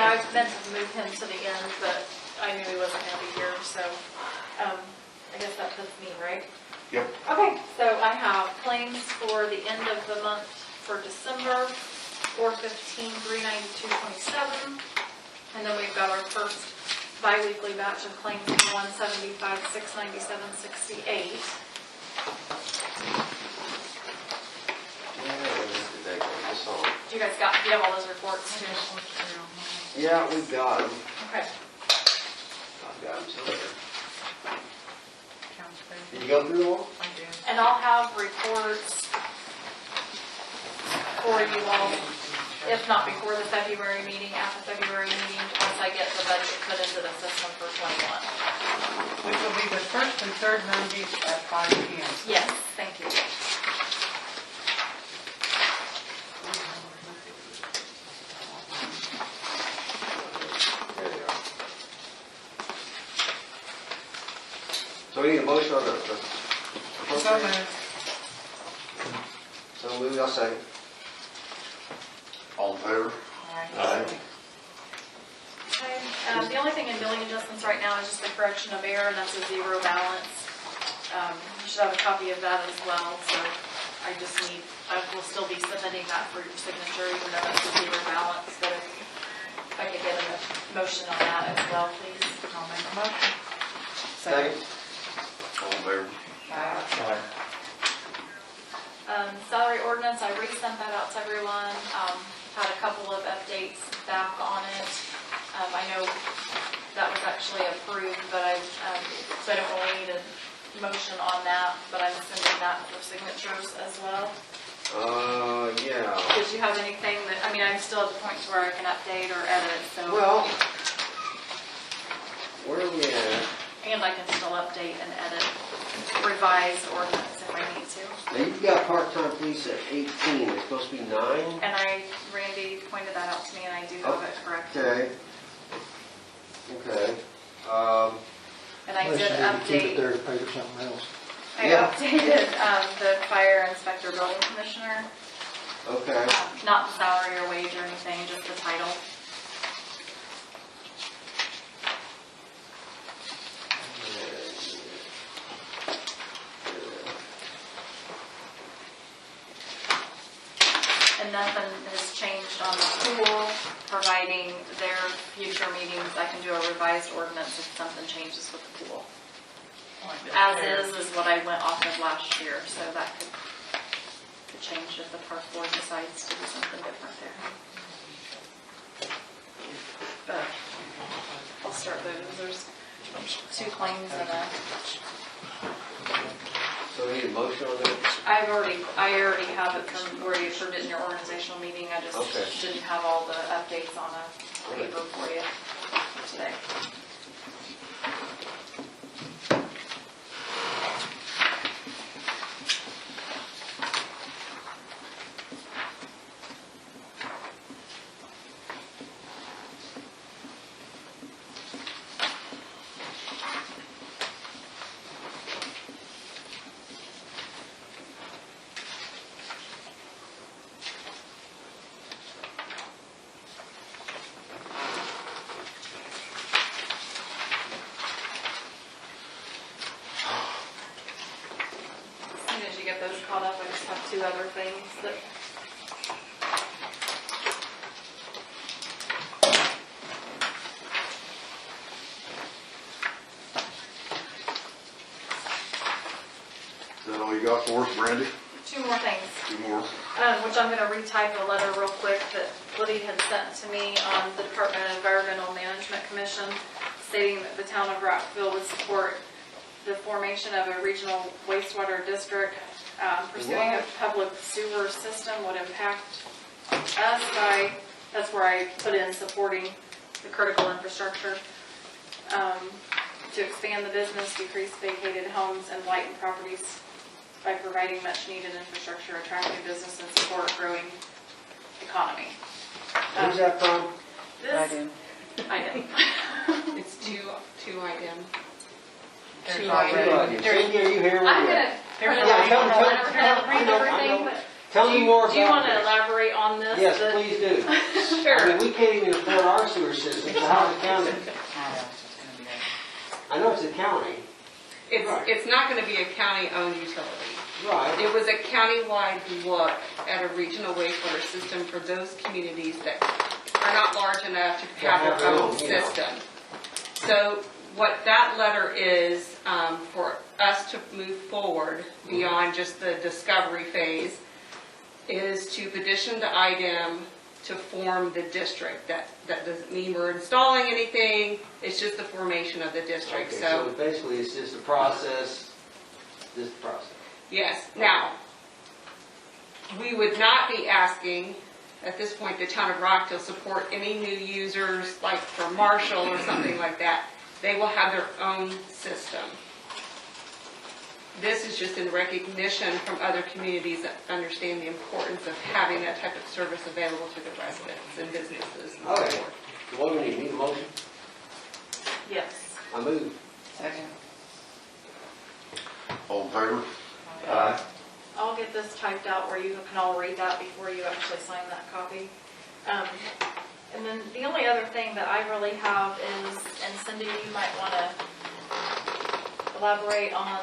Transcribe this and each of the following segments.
Yeah, I meant to move him to the end, but I knew he wasn't going to be here, so I guess that puts me, right? Yep. Okay, so I have claims for the end of the month for December, 415, 392.27, and then we've got our first bi-weekly batch of claims for 175, 697.68. Do you guys do you have all those reports? Yeah, we've got them. Okay. I've got them somewhere. Did you go through them all? I do. And I'll have reports for you all, if not before the February meeting, at the February meeting, once I get the budget put into the system for 21. Which will be the first and third Mondays at 5 p.m. Yes, thank you. So we need a motion on the So moved. So moved, I'll second. All in favor? Aye. Okay. The only thing in billing adjustments right now is just the correction of error, and that's a zero balance. You should have a copy of that as well, so I will still be submitting that for your signature, even though it's a zero balance, but if I could get a motion on that as well, please. I'll make a motion. Second. All in favor? Aye. Salary ordinance, I resent that out to everyone. Had a couple of updates back on it. I know that was actually approved, but so I don't really need a motion on that, but I'm sending that for signatures as well. Yeah. Did you have anything that, I'm still at the point where I can update or edit, so. Well, where are we at? And I can still update and edit, revise ordinance if I need to. Now you've got part-time police at 18, it's supposed to be 9? And Randy pointed that out to me, and I do have it corrected. Okay. Okay. And I did Keep it update, there to pay for something else. I Yeah. updated the fire inspector building commissioner, Okay. not the salary or wage or anything, just the title. And nothing has changed on the pool, providing their future meetings, I can do a revised ordinance if something changes with the pool. As is what I went off of last year, so that could change if the park board decides to do something different there. But I'll start those. There's 2 claims and So we need a motion on that? I already have it from where you approved it in your organizational meeting. I just Okay. didn't have all the updates on a paper for you today. As soon as you get those caught up, I just have 2 other things that. Is that all you got for us, Brandy? 2 more things. 2 more? Which I'm going to retype a letter real quick that Liddy had sent to me on the Department of Environmental Management Commission, stating that the town of Rockville would support the formation of a regional wastewater district. Pursuing a public sewer system would impact us by, that's where I put in supporting the critical infrastructure, to expand the business, decrease vacated homes, and lighten properties by providing much needed infrastructure, attract new business, and support growing economy. Who's that from? I This, do. I did. It's two item. There's Cindy, are you here? I'm gonna print it out. I never read everything, but Tell me more about Do you want to this. elaborate on this? Yes, The- please do. I Sure. mean, we can't even afford our sewer system, so how the county? I know it's a county. Right. It's not gonna be a county-owned utility. Right. It was a county-wide look at a regional wastewater system for those communities that are not large enough to have their own system. So what that letter is, for us to move forward beyond just the discovery phase, is to petition the IDEM to form the district. That doesn't mean we're installing anything, it's just the formation of the district, Okay, so. so basically it's just a process, this process. Yes, now, we would not be asking, at this point, the town of Rockville support any new users, like for Marshall or something like that. They will have their own system. This is just in recognition from other communities that understand the importance of having that type of service available to the residents and businesses. Okay. So what do we need a motion? Yes. I move. Second. All in favor? I'll get this typed out where you can all read that before you actually sign that copy. And then the only other thing that I really have is, and Cindy, you might want to elaborate on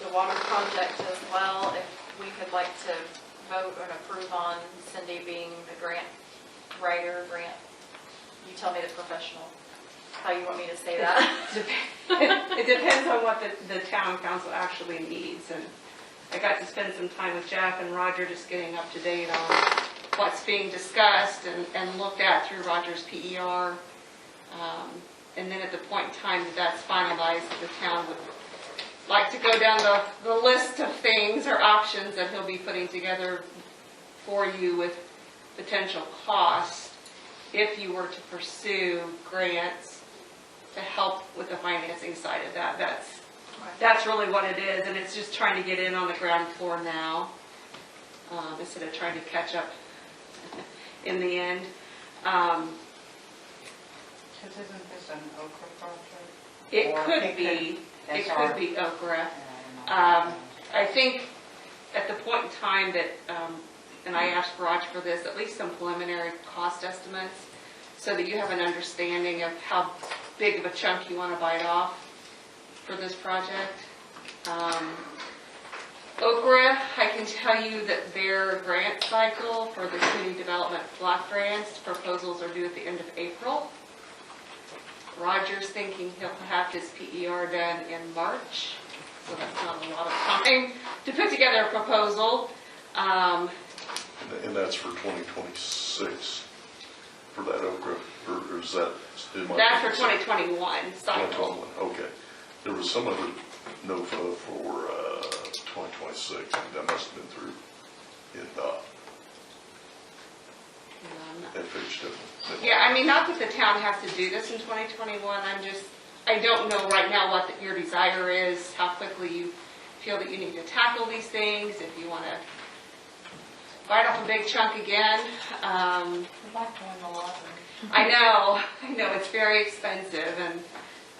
the water project as well, if we could like to vote and approve on Cindy being the grant writer, you tell me the professional, how you want me to say that. It depends on what the town council actually needs, and I got to spend some time with Jeff and Roger just getting up to date on what's being discussed and looked at through Roger's PER. And then at the point in time that that's finalized, the town would like to go down the list of things or options that he'll be putting together for you with potential costs if you were to pursue grants to help with the financing side of that. That's really what it is, and it's just trying to get in on the ground floor now, instead of trying to catch up in the end. Because isn't this an Okra project? It Or could it be, could- it SR. could be Okra. I I think at the point in time that, and I asked Roger for this, at least some preliminary cost estimates, so that you have an understanding of how big of a chunk you want to bite off for this project. Okra, I can tell you that their grant cycle for the community development block grants, proposals are due at the end of April. Roger's thinking he'll have his PER done in March, so that's not a lot of time to put together a proposal. And that's for 2026, for that Okra, or is that? That's for 2021 cycle. 2021, okay. There was some other NOFA for 2026, that must have been through FHW. Yeah, I mean, not that the town has to do this in 2021, I don't know right now what your desire is, how quickly you feel that you need to tackle these things, if you want to bite off a big chunk again. like to win the lottery. I know, it's very expensive, and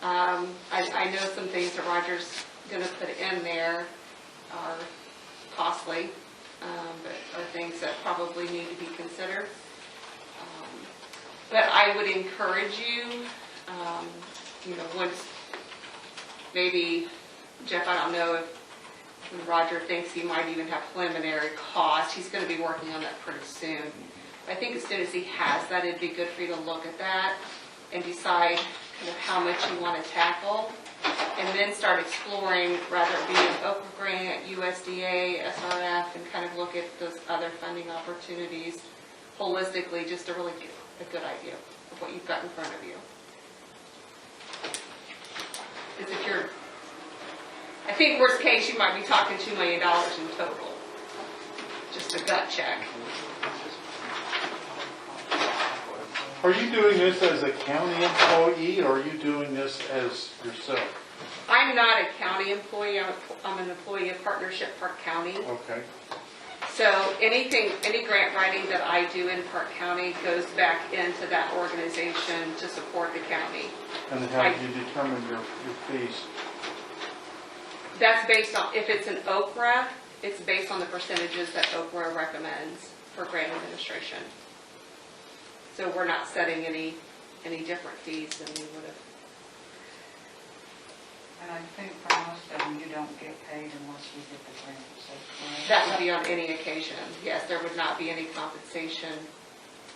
I know some things that Roger's going to put in there are costly, but are things that probably need to be considered. But I would encourage you, once maybe, Jeff, I don't know if Roger thinks he might even have preliminary costs. He's going to be working on that pretty soon. I think as soon as he has that, it'd be good for you to look at that and decide kind of how much you want to tackle, and then start exploring, rather it be an Okra grant, USDA, SRF, and kind of look at those other funding opportunities holistically, just to really get a good idea of what you've got in front of you. Because if you're, I think worst case, you might be talking $2 million in total. Just a gut check. Are you doing this as a county employee, or are you doing this as yourself? I'm not a county employee, I'm an employee of Partnership Park County. Okay. So any grant writing that I do in Park County goes back into that organization to support the county. And how do you determine your fees? That's based on, if it's an Okra, it's based on the percentages that Okra recommends for grant administration. So we're not setting any different fees than we would have. And I think for most of them, you don't get paid unless you get the grant, so. That would be on any occasion. Yes, there would not be any compensation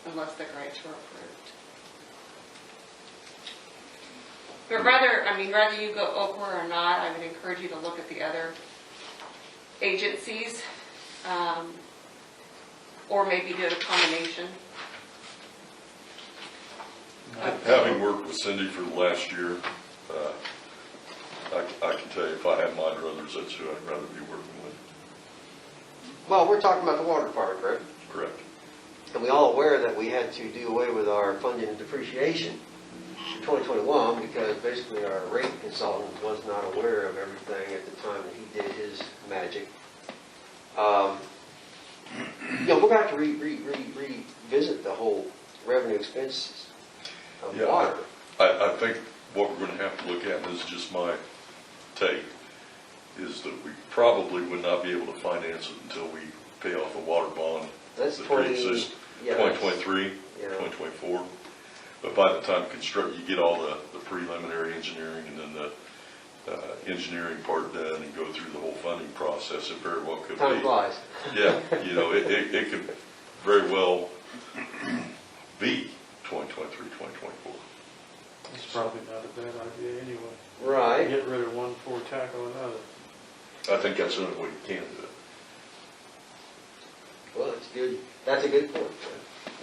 unless the grants were approved. But whether you go Okra or not, I would encourage you to look at the other agencies, or maybe do a combination. Having worked with Cindy for the last year, I can tell you if I had my druthers, that's who I'd rather be working with. Well, we're talking about the water department, correct? Correct. And we all aware that we had to do away with our funding and depreciation for 2021 because basically our rate consultant was not aware of everything at the time that he did his magic. We're going to have to revisit the whole revenue expenses of Yeah, water. I think what we're going to have to look at, and this is just my take, is that we probably would not be able to finance it until we pay off a water bond. That's that 2023, 2024. But by the time you get all the preliminary engineering and then the engineering part done and go through the whole funding process, it very well could be. Time flies. Yeah, it could very well be 2023, 2024. It's probably not a bad idea anyway. Right. Get rid of one before tackle another. I think that's the only way you can do it. Well, that's good. That's a good point.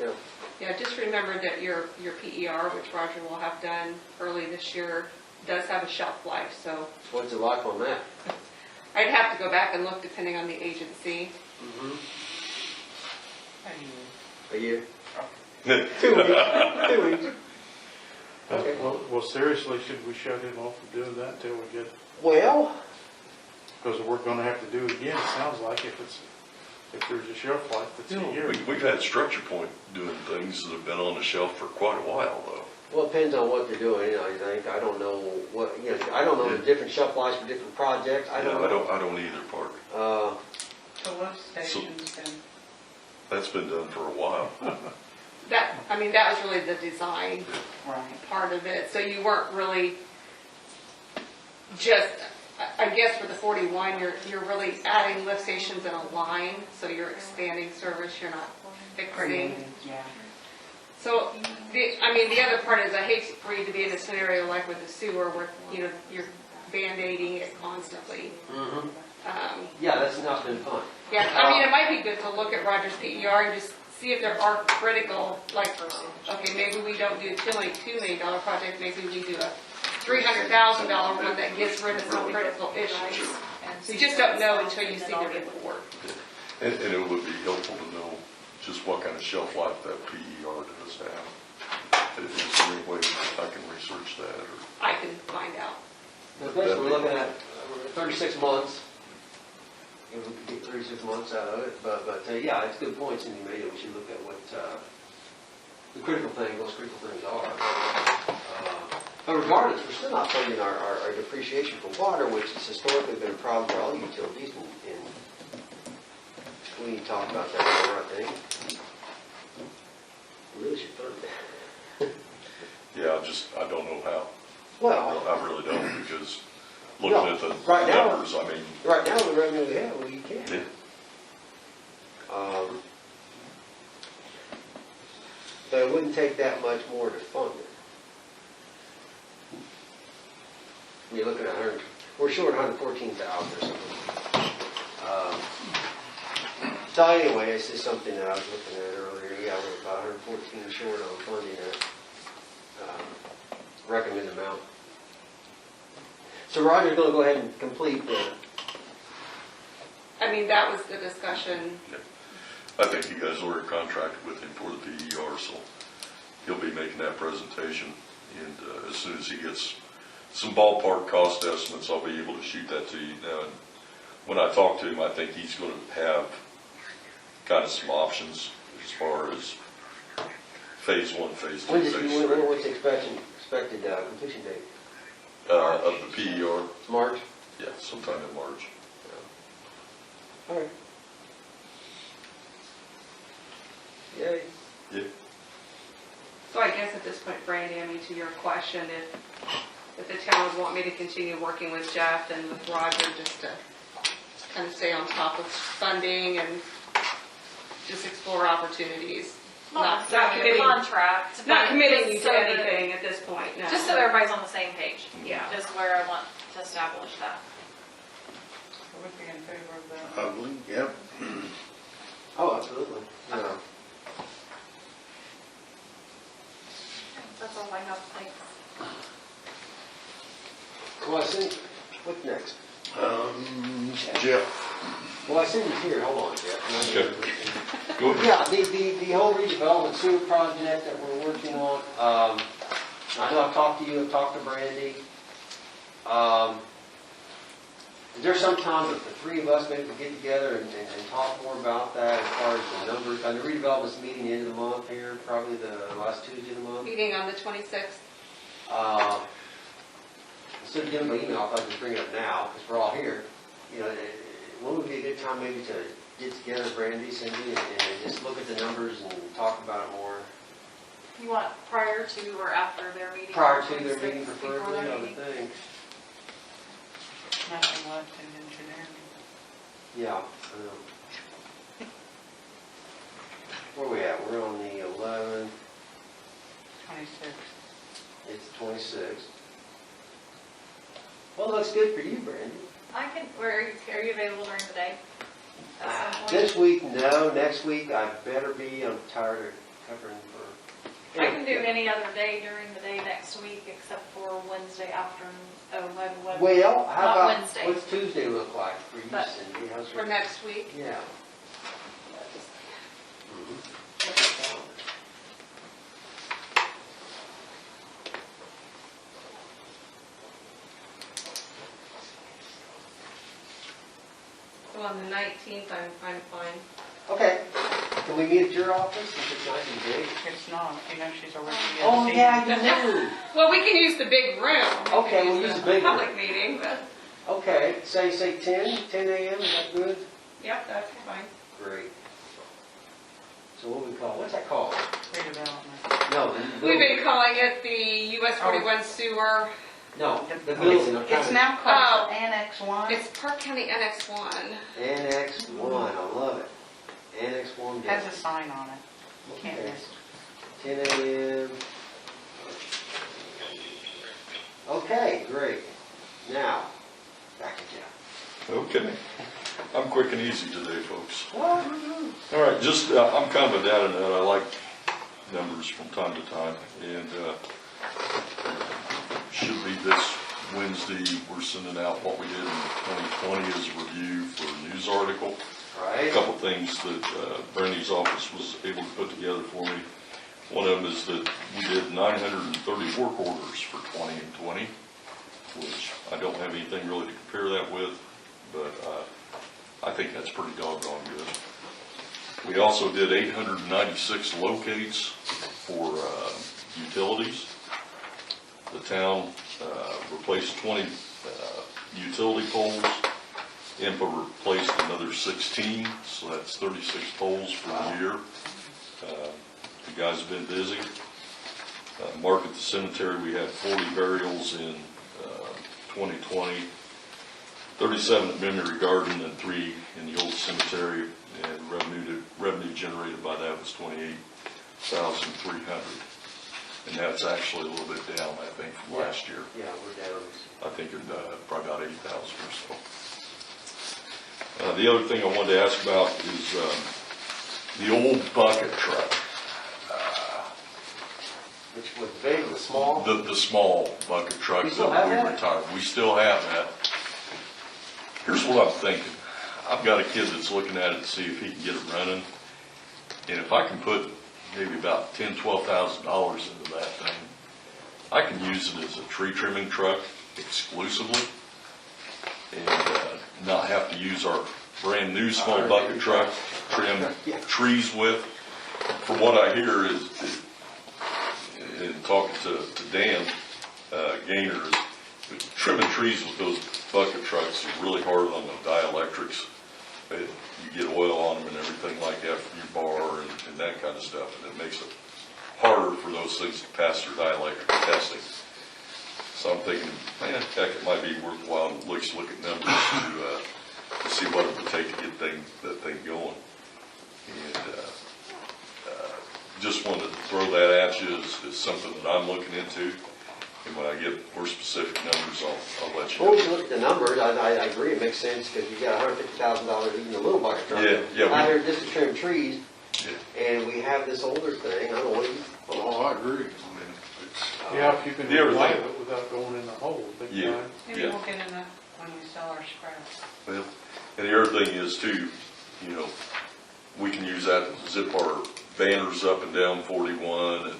Yeah. Yeah, just remember that your PER, which Roger will have done early this year, does have a shelf life, so What's the life on that? I'd have to go back and look depending on the agency. Mm-hmm. How do you? A year. 2 weeks. 2 weeks. Okay. Well, seriously, should we shut him off from doing that until we get, Well, because we're gonna have to do it again, it sounds like if there's a shelf life that's a year. We've had Structure Point doing things that have been on the shelf for quite a while, though. well, it depends on what they're doing, I think. I don't know what, I don't know the different shelf lives for different projects. I don't know. I don't either, Park. The lift station's been, That's been done for a while. That was really the design right. part of it. So you weren't really just, I guess for the 41, you're really adding lift stations in a line, so you're expanding service, you're not fixing. Yeah. So, the other part is I hate for you to be in a scenario like with the sewer where, you're Band-Aiding it constantly. Mm-hmm. Yeah, that's not been fun. it might be good to look at Roger's PER and just see if there are critical, like, okay, maybe we don't do a $2 million project, maybe we do a $300,000 one that gets rid of some critical issues. So you just don't know until you see the report. And it would be helpful to know just what kind of shelf life that PER does have. Is there any way I can research that? Or? I can find out. Now, basically, we're looking at 36 months. If we could get 36 months out of it, but yeah, it's good points, and you made it. We should look at what those critical things are. But regardless, we're still not funding our depreciation for water, which has historically been a problem for all utilities, and we need to talk about that more, I think. We really should fund that. Yeah, I don't know how. Well, I really don't, because looking at the right now- numbers, right now, the revenue we have, we can. yeah. But it wouldn't take that much more to fund it. You're looking at we're short 114,000 or something. So anyway, it's just something that I was looking at earlier. Yeah, we're about 114 short on funding that recommended amount. So Roger's going to go ahead and complete the. That was the discussion. I think you guys already contracted with him for the PER, so he'll be making that presentation. And as soon as he gets some ballpark cost estimates, I'll be able to shoot that to you. Now, and when I talk to him, I think he's going to have kind of some options as far as phase 1, phase 2, phase 3. What's the expected completion date? Of the PER, It's March? yeah, sometime in March. All right. Yay. Yeah. So I guess at this point, Brandy, I mean, to your question, if the town would want me to continue working with Jeff and with Roger, just to kind of stay on top of funding and just explore opportinities. Not Not necessarily a committing, contract. not but committing just you so to that- anything at this point, no. Just so everybody's on the same page. Yeah. Is where I want to establish that. I would be in favor of that. Probably, yep. Oh, absolutely. Yeah. That's all I have, thanks. Well, I sent, what's next? Jeff, Well, I sent it here, hold on, Jeff. Okay. Go ahead. Yeah, the whole redevelopment sewer project that we're working on, I know I've talked to you, I've talked to Brandy. Is there some time that the three of us maybe could get together and talk more about that as far as the numbers? And the redevelopment's meeting the end of the month here, probably the last Tuesday of the month. Meeting on the 26th. Instead of giving my email, I thought I'd just bring it up now, because we're all here. You know, when would be a good time maybe to get together, Brandy, Cindy, and just look at the numbers and talk about it more? You want prior to or after their meeting? Prior to their 26th, meeting before preferably, their I would meeting? think. Nothing left in engineering. Yeah, I know. Where we at? We're on the 11th, 26. it's 26th. Well, it looks good for you, Brandy. I can, are you available during the day? At some point? This week, no. Next week, I better be. I'm tired of covering for... I can do any other day during the day next week except for Wednesday afternoon. Oh, what? Well, how Not about, Wednesday. what's Tuesday look like for you, But- Cindy? How's For your... next week. Yeah. So on the 19th, I'm fine. Okay. Can we meet at your office if it's nice and big? It's not, you know, she's already. Oh, yeah, you do. Well, we can use the big room. Okay, we'll use the big room. Public meeting, but, Okay, say 10 a.m., is that good? yep, that's fine. Great. So what do we call, what's that called? Redevelopment. No, the We've building. been calling it the US 41 sewer. No, the building. I'm trying It's to- now Oh. called Annex 1. It's Park County Annex 1. Annex 1, I love it. Annex 1 Has building. a sign on it. You can't Okay. miss it. 10 a.m. Okay, great. Now, back to Jeff. Okay. I'm quick and easy today, folks. What? All right, just, I'm kind of a data nut. I like numbers from time to time. And should be this Wednesday, we're sending out what we did in 2020 as a review for a news article. A Right? couple things that Brandy's office was able to put together for me. One of them is that we did 930 work orders for 20 and 20, which I don't have anything really to compare that with, but I think that's pretty doggone good. We also did 896 locates for utilities. The town replaced 20 utility poles. IMPA replaced another 16, so that's 36 poles for the year. The guys have been busy. Mark at the cemetery, we had 40 burials in 2020, 37 at Memory Garden and 3 in the old cemetery, and revenue generated by that was $28,300. And that's actually a little bit down, I think, from last year. Yeah, we're down. I think it probably about 8,000 or so. The other thing I wanted to ask about is the old bucket truck, Which was big, was small? the small bucket truck We still have that we that? retired. We still have that. Here's what I'm thinking. I've got a kid that's looking at it to see if he can get it running. And if I can put maybe about $10,000, $12,000 into that thing, I can use it as a tree trimming truck exclusively and not have to use our brand new small bucket truck to trim trees with. From what I hear is, in talking to Dan Gaynor, is trimming trees with those bucket trucks is really hard on the dielectrics. You get oil on them and everything like that from your bar and that kind of stuff, and it makes it harder for those things to pass through dielectric testing. So I'm thinking, man, heck, it might be worthwhile to at least look at numbers to see what it would take to get that thing going. And just wanted to throw that at you as something that I'm looking into. And when I get more specific numbers, I'll let you Well, know. we can look at the numbers, I agree, it makes sense, because you got $150,000 even a little bucket truck. Yeah. Out here just to trim trees, Yeah. and we have this older thing, I don't know, Oh, I agree. I mean, it's- Yeah, if you can Yeah, revive everything. it without going in the hole big Yeah. time. Maybe we'll get in when we sell our scrap. Well, and the other thing is too, you know, we can use that to zip our banners up and down 41 and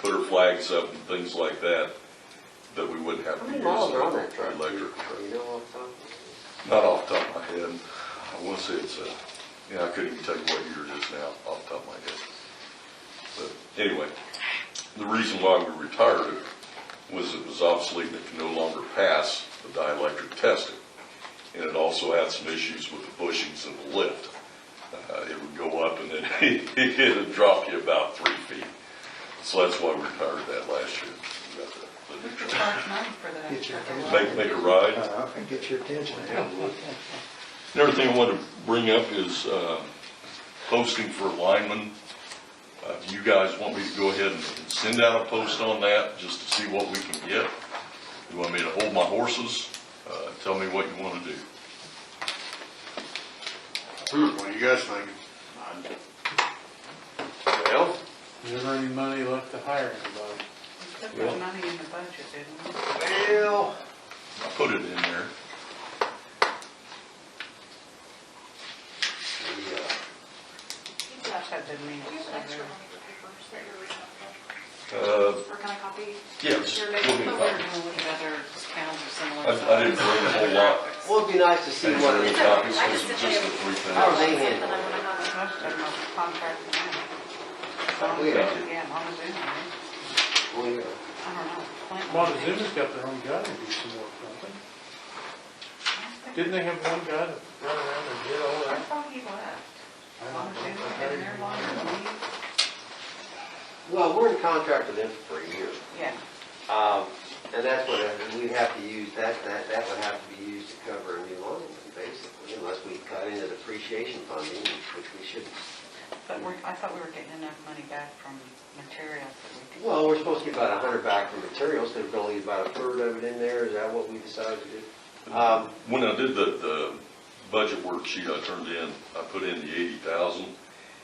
put our flags up and things like that, that we wouldn't have how to many use miles are on that truck? electric. You know off the top? Not off the top of my head. I want to say it's I couldn't even tell you what year it is now off the top of my head. But anyway, the reason why we retired it was it was obsolete and it can no longer pass the dielectric testing. And it also had some issues with the bushings in the lift. It would go up and then it would drop you about 3 feet. So that's why we retired that last year. We got the new We could truck. charge money for that. Make a ride. And get your attention. Another thing I wanted to bring up is posting for linemen. If you guys want me to go ahead and send out a post on that just to see what we can get. You want me to hold my horses? Tell me what you want to do. What do you guys think? Well, Is there any money left to hire anybody? We took that money in the budget, didn't we? well, I put it in there. Josh had the meeting. Do you have an extra one of the papers that you're reading off? Or can I copy? Yes. Your we'll name? do But that. we're gonna look at other towns or similar. I didn't bring a whole lot. well, it'd be nice to see what Any it copies, I just just the didn't- three How are things. they handling it? Most of them are contracted now. It's on Yeah. Zoom, yeah, on Zoom, right? we, I don't know. Clinton- Montezuma's got their own guy to do some work, don't they? Didn't they have one guy that run around and did all I that? thought he left. I don't Montezuma know. been there longer than me. well, we're in contract with them for a year. Yeah. And that's what, we'd have to use, that would have to be used to cover a new lineman, basically, unless we cut into depreciation funding, which we shouldn't. But I thought we were getting enough money back from materials that we could. Well, we're supposed to get about 100 back from materials, because we're only about a third of it in there, is that what we decided to do? When I did the budget worksheet I turned in, I put in the 80,000,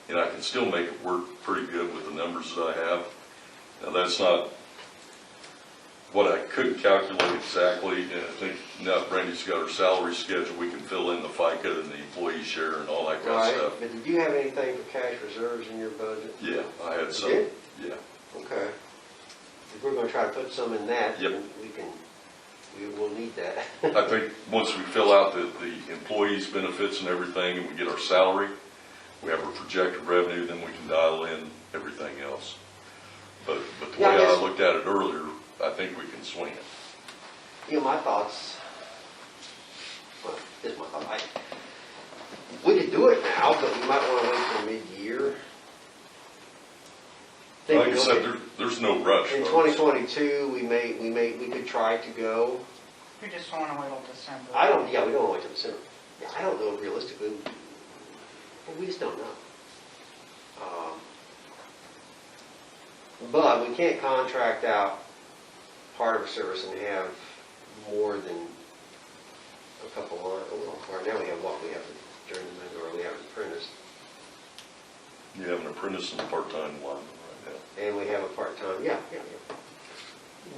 and I can still make it work pretty good with the numbers that I have. Now, that's not what I couldn't calculate exactly, and I think now Brandy's got her salary schedule, we can fill in the FICA and the employee share and all that kind of Right, stuff. but did you have anything for cash reserves in your budget? Yeah, I had some, did? yeah. Okay. If we're gonna try to put some in that, Yep. we will need that. I think once we fill out the employees' benefits and everything, and we get our salary, we have our projected revenue, then we can dial in everything else. But the Yeah, I way I guess- looked at it earlier, I think we can swing it. You know, my thoughts, well, this is my thought, we could do it now, but we might wanna wait till mid-year. Like I said, there's no rush. In folks. 2022, we could try to go. We just don't want to wait till December. We don't wanna wait till December. Yeah, I don't know realistically, we just don't know. But we can't contract out part of a service and have more than a couple lines. Well, right now we have what? We have a journeyman, or we have an apprentice, You have an apprentice and a part-time lineman right and we have a part-time, yeah.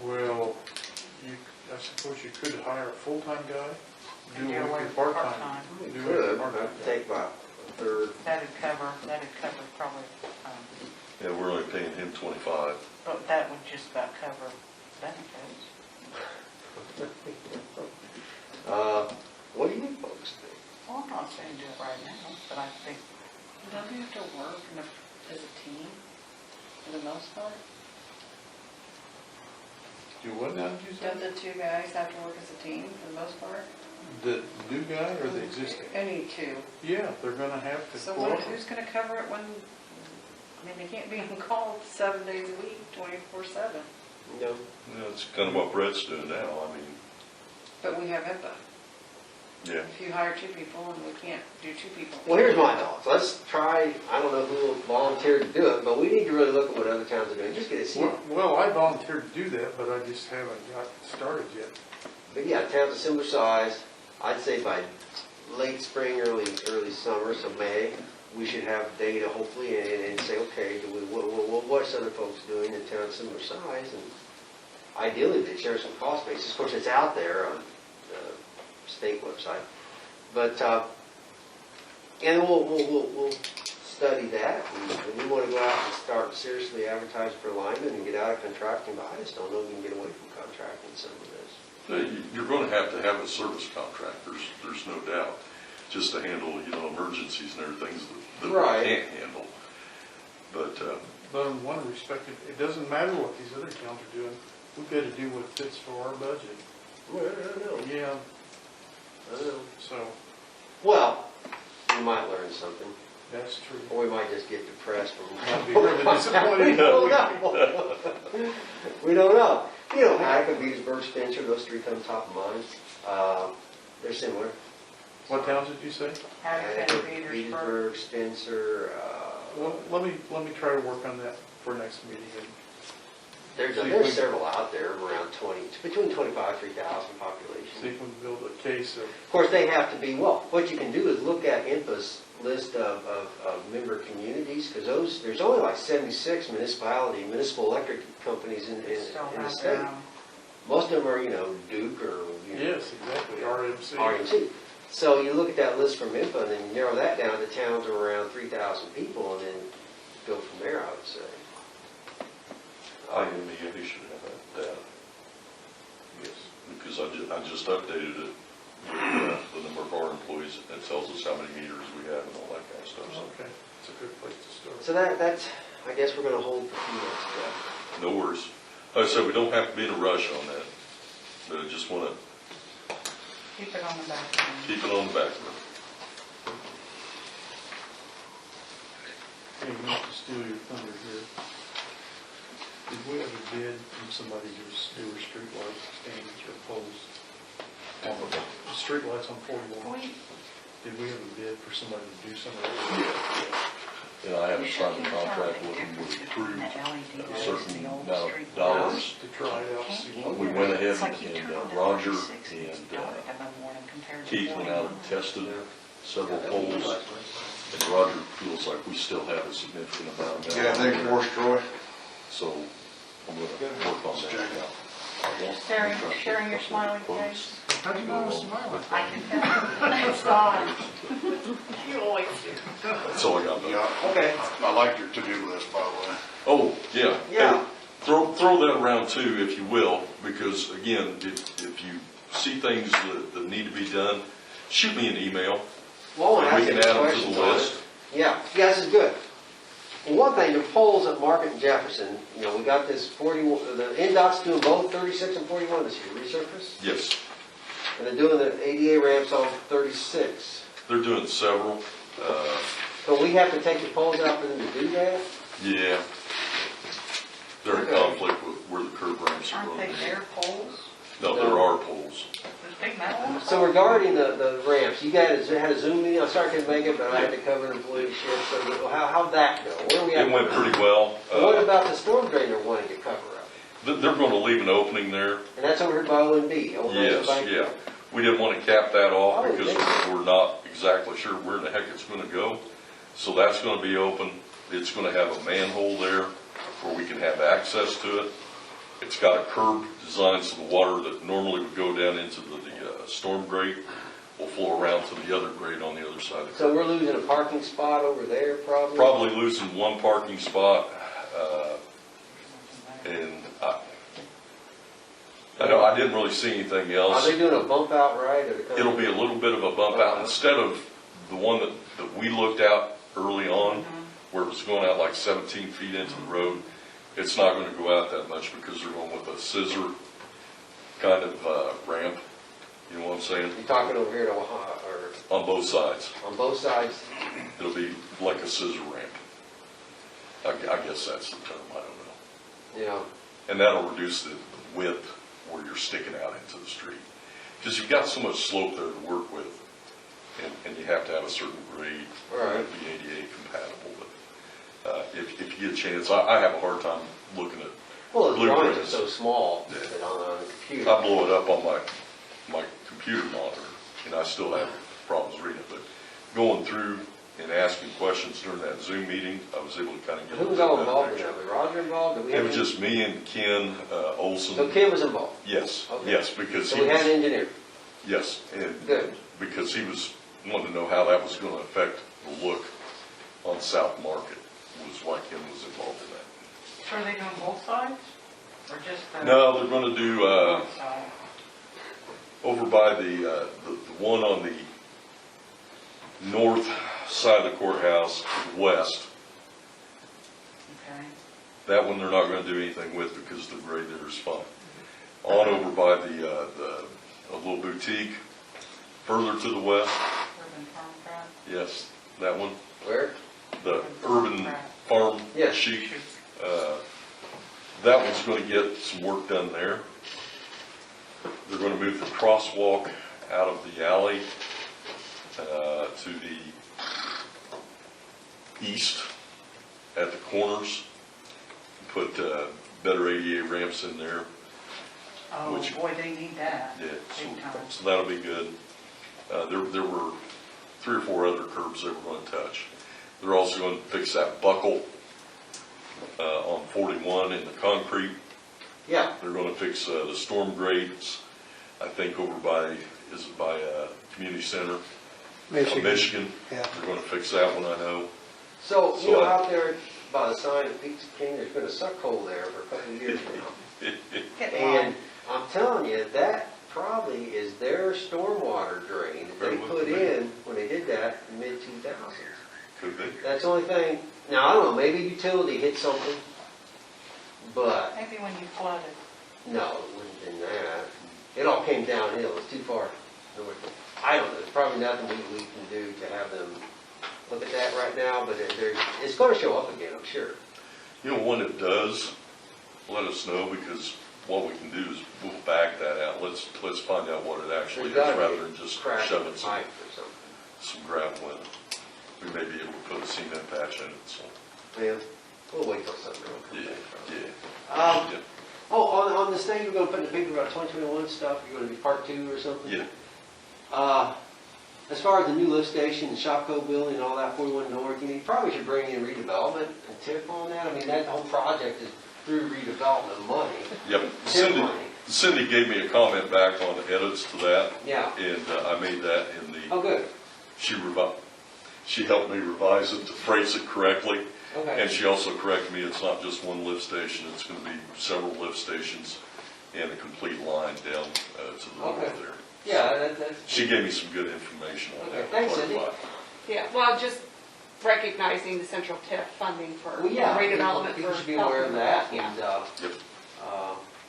Well, I suppose you could hire a full-time guy, do And do it away with your with part-time. part-time. We Do it could, with part-time. I'd take about a third. That'd cover probably, now. Yeah, we're only paying him 25. but that would just about cover benefits. What do you folks think? Well, I'm not saying do it right now, but I think, don't you have to work as a team for the most part? You what now, did you say? Don't the two guys have to work as a team for the most part? The new guy or the existing? Any two. Yeah, they're gonna have to. So quote them. who's gonna cover it when, I mean, they can't be on call 7 days a week, 24/7. No. Yeah, it's kind of what Brett's doing now, I mean, But we have HIPAA. yeah. If you hire 2 people and we can't do 2 people. Well, here's my thoughts. Let's try, I don't know who will volunteer to do it, but we need to really look at what other towns are doing. Just get a see. Well, I volunteered to do that, but I just haven't got started yet. But yeah, towns of similar size, I'd say by late spring, early summer, so May, we should have data hopefully and say, okay, what's other folks doing in towns similar size? And ideally, they share some cost basis. Of course, it's out there on the state website. But, and we'll study that. And we want to go out and start seriously advertising for linemen and get out of contracting, but I just don't know if we can get away from contracting some of this. You're going to have a service contract, there's no doubt, just to handle, emergencies and everything that we Right. can't handle. But, But in one respect, it doesn't matter what these other towns are doing. We've got to do what fits for our budget. Well, I don't know. Yeah, I don't know. so Well, we might learn something, that's true. or we might just get depressed from. I'd be really We disappointed. don't know. We don't know. Attica, Petersburg, Spencer, those 3 come top of mind. They're similar. What towns did you say? Attica, Petersburg. Petersburg, Spencer. Well, let me try to work on that for next meeting. There's several out there around 20, between 25, 3,000 See population. if we can build a case of, Of course, they have to be, well, what you can do is look at INPA's list of member communities, because there's only like 76 municipal electric companies in the state. Most of them are, Duke or, yes, exactly, RMC. RMC. So you look at that list from INPA and then you narrow that down to towns of around 3,000 people and then go from there, I would say. IMEA should have that data. Yes. Because I just updated it with the number of our employees, and it tells us how many meters we have and all that kind of stuff. So, Okay, it's a good place to start. So that's, I guess we're going to hold for a few minutes, Jeff. no worries. Like I said, we don't have to be in a rush on that, but I just want to Keep it on the back burner. keep it on the back burner. Hey, not to steal your thunder here. Did we ever bid from somebody to do our street lights, standards or poles? On the street lights on 41? Did we ever bid for somebody to do some of that? And I haven't signed the contract with them, we approved a certain amount of dollars. To try it out, see what We went ahead and Roger and Keith went out and tested several poles. And Roger feels like we still have a significant amount of. Yeah, thanks for us, Troy. So I'm gonna work on that now. Sharing your smiling face. How'd you know I was smiling? I can tell. It's gone. You always do. That's all I got. Yeah, Okay. I like your to-do list, by the way. Oh, yeah. Yeah. Hey, throw that around too, if you will, because again, if you see things that need to be done, shoot me an email. Well, I And want we to can ask add you them to questions the on list. it. Yeah, this is good. Well, one thing, the poles at Market and Jefferson, we got this 41, the NDOT's doing both 36 and 41 this year, resurface. Yes, And they're doing the ADA ramps on 36. they're doing several. So we have to take the poles out for them to do that? Yeah. They're in Okay. conflict with where the curb ramps are Aren't going they to be. their poles? No, there are poles. Those big metal ones? So regarding the ramps, you guys had a Zoom meeting, I sorry I couldn't make it, but I had to cover an employee shift, so how'd that go? Where are we at? It went pretty well. What about the storm drain they're wanting to cover up? They're going to leave an opening there. And that's over here by ONB, Old Yes, National Bank. yeah. We didn't want to cap that off Oh, because okay. we're not exactly sure where in the heck it's going to go. So that's going to be open. It's going to have a manhole there where we can have access to it. It's got a curb design so the water that normally would go down into the storm grate will flow around to the other grate on the other side of the curb. So we're losing a parking spot over there probably? Probably losing one parking spot, and I didn't really see anything Are else. they doing a bump out right? It'll be a little bit of a bump out, instead of the one that we looked at early on, where it was going out like 17 feet into the road. It's not going to go out that much because they're going with a scissor kind of ramp. You know what I'm saying? You talking over here to Ohio, or On both sides. on both sides? It'll be like a scissor ramp. I guess that's the term, I don't know. Yeah. And that'll reduce the width where you're sticking out into the street. Because you've got so much slope there to work with, and you have to have a certain grade Right. to be ADA compatible. But if you get a chance, I have a hard time looking at Well, the drawings are blueprints. so small Yeah. that on the computer. I blow it up on my computer monitor, and I still have problems reading it. But going through and asking questions during that Zoom meeting, I was able to kind of get a Who was little all bit better involved in picture. that? Was Roger involved? Did we It have was any- just me and Ken Olson. So Kim was involved? Yes, Okay. yes, because So he we had an was, engineer? yes, and Good. because he was wanting to know how that was going to affect the look on South Market, was why Ken was involved in that. So are they doing both sides, or just the? No, they're going to do North side? over by the one on the north side of the courthouse, west. Okay. That one they're not going to do anything with because the grade there is fine. On over by the a little boutique, further to the west, Urban Farm Drive? yes, that one, Where? the urban farm Yes. chic. That one's going to get some work done there. They're going to move the crosswalk out of the alley to the east at the corners. Put better ADA ramps in there. Oh, Which- boy, they need that. Yeah, Big time. so that'll be good. There were 3 or 4 other curbs they were going to touch. They're also going to fix that buckle on 41 in the concrete. Yeah. They're going to fix the storm grates, I think over by, is it by Community Center? Michigan. Yeah. They're going to fix that one, I know. So, you So know, I- out there by the sign at Pete's King, there's been a suck hole there for a couple of years now. Get And one. I'm telling you, that probably is their stormwater drain that they Very well put could be. in when they did that in mid-2000s. Could be. That's the only thing. Now, I don't know, maybe utility hit something, but Maybe when you flooded. no, it wouldn't have been that. It all came downhill, it's too far north. I don't know, there's probably nothing we can do to have them look at that right now, but it's gonna show up again, I'm sure. You know, when it does, let us know, because what we can do is we'll back that out. Let's find out what it actually is, There's gotta rather be than just crack in shoving the some pipe or something. gravel in it. We may be able to put a cement patch in it, so, Yeah, we'll wait till something will come yeah, back. yeah. Um, Oh, on this thing you're gonna put in the paper about 2021 stuff, you're gonna do part 2 or something? Yeah. As far as the new lift station, the Shopco building and all that, 41 North, you probably should bring in redevelopment and tip on that. I mean, that whole project is through redevelopment money. Yep. Tip money. Cindy gave me a comment back on the edits to that, Yeah. and I made that in the, Oh, good. she helped me revise it to phrase it correctly. Okay. And she also corrected me, it's not just one lift station, it's going to be several lift stations and a complete line down to the north Okay. there. Yeah, that's. She gave me some good information on Okay, that. thanks, Cindy. Yeah, well, just recognizing the central TIF funding for Well, yeah. redevelopment People for should be health aware of and that. Yeah. And, Yep.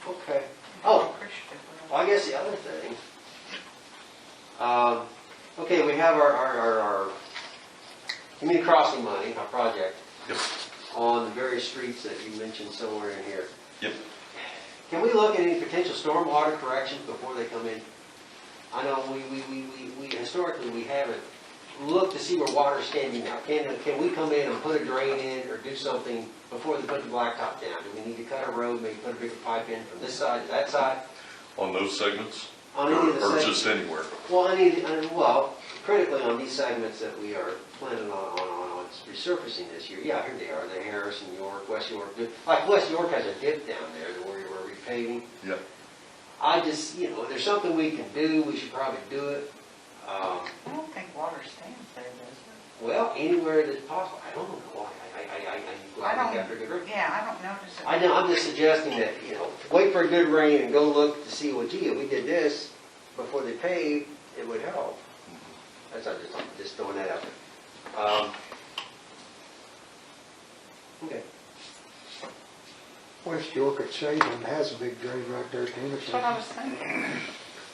okay. Oh, Appreciative. well, I guess the other thing, okay, we have our community crossing money, our project, Yep. on the various streets that you mentioned somewhere in here. Yep. Can we look at any potential stormwater corrections before they come in? I know we historically, we haven't looked to see where water's standing now. Can we come in and put a drain in or do something before they put the blacktop down? Do we need to cut a road, maybe put a bigger pipe in from this side to that side? On those segments? On any of the Or segments? just anywhere? Well, critically on these segments that we are planning on resurfacing this year, yeah, here they are, the Harrison, York, West York. Like West York has a dip down there where we're repaving. Yep. I just, if there's something we can do, we should probably do it. I don't think water stands there, does Well, anywhere that's possible. I don't know. I don't- After a good rain. it? Yeah, I don't notice it. I know, I'm just suggesting that, wait for a good rain and go look to see, well, gee, if we did this before they paved, it would help. I'm just throwing that out there. Okay. West York at Shadeland has a big drain right there, too. That's what I was thinking.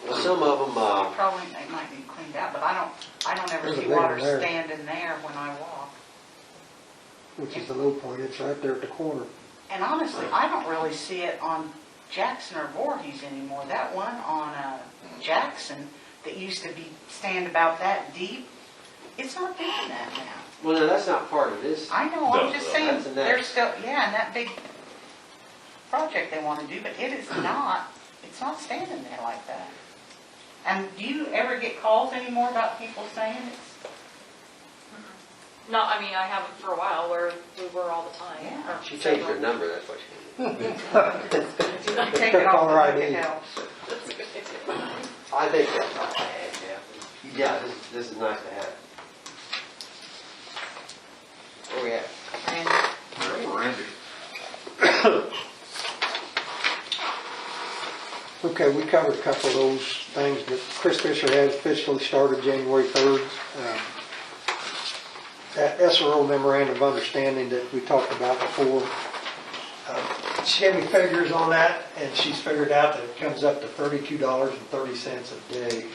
Well, some of them, Probably, they might need cleaned out, but I don't ever There's a see big one water there. standing there when I walk. which is the low point, it's right there at the corner. And honestly, I don't really see it on Jackson or Voorhees anymore. That one on Jackson that used to be stand about that deep, it's not doing that now. well, no, that's not part of this. I know, I'm No, just no, saying, that's the they're next. still, yeah, and that big project they want to do, but it is not, it's not standing there like that. And do you ever get calls anymore about people saying it's, Not, I mean, I haven't for a while where we were all the time. Yeah. or She changed her several. number, that's what she did. you take it off the Caller book, ID. it helps. I think that's not bad, yeah. Yeah, this is nice to have. Where we at? And Okay, we covered a couple of those things, but Chris Fisher has officially started January 3rd. That SRO memorandum of understanding that we talked about before, she gave me figures on that, and she's figured out that it comes up to $32.30 a day.